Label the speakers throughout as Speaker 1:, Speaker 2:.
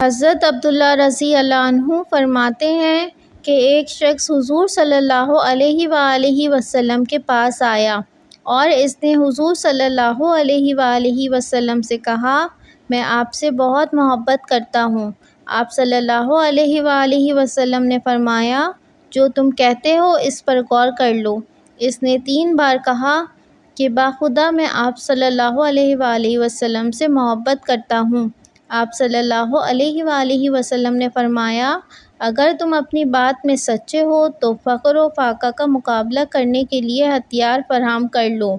Speaker 1: حضرت عبداللہ رضی اللہ عنہ فرماتے ہیں کہ ایک شخص حضور صلی اللہ علیہ وآلہ وسلم کے پاس آیا اور اس نے حضور صلی اللہ علیہ وآلہ وسلم سے کہا، میں آپ سے بہت محبت کرتا ہوں۔ آپ صلی اللہ علیہ وآلہ وسلم نے فرمایا، جو تم کہتے ہو اس پر غور کر لو۔ اس نے 3 بار کہا کہ باخدا میں آپ صلی اللہ علیہ وآلہ وسلم سے محبت کرتا ہوں۔ آپ صلی اللہ علیہ وآلہ وسلم نے فرمایا، اگر تم اپنی بات میں سچے ہو تو فقر و فاقہ کا مقابلہ کرنے کے لیے ہتھیار فراہم کر لو۔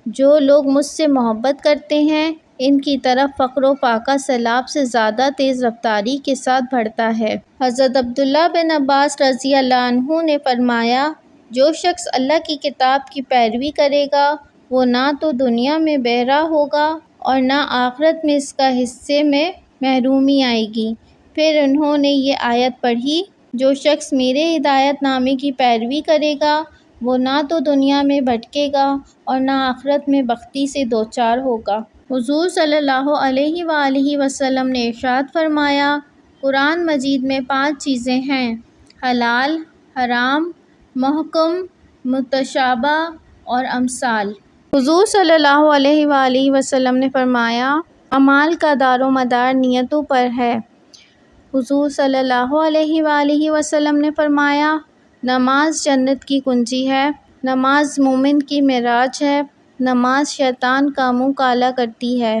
Speaker 1: جو لوگ مجھ سے محبت کرتے ہیں ان کی طرف فقر و فاقہ سیلاب سے زیادہ تیز رفتاری کے ساتھ بڑھتا ہے۔ حضرت عبداللہ بن عباس رضی اللہ عنہ نے فرمایا، جو شخص اللہ کی کتاب کی پیروی کرے گا وہ نہ تو دنیا میں بہرا ہوگا اور نہ آخرت میں اس کا حصے میں محرومی آئے گی۔ پھر انہوں نے یہ آیت پڑھی، جو شخص میرے ہدایت نامے کی پیروی کرے گا وہ نہ تو دنیا میں بھٹکے گا اور نہ آخرت میں بختی سے دوچار ہوگا۔ حضور صلی اللہ علیہ وآلہ وسلم نے ارشاد فرمایا، قرآن مجید میں 5 چیزیں ہیں: حلال، حرام، محکم، متشابہ اور امثال۔ حضور صلی اللہ علیہ وآلہ وسلم نے فرمایا، اعمال کا دار و مدار نیتوں پر ہے۔ حضور صلی اللہ علیہ وآلہ وسلم نے فرمایا، نماز جنت کی کنجی ہے، نماز مومن کی معراج ہے، نماز شیطان کا منہ کالا کرتی ہے۔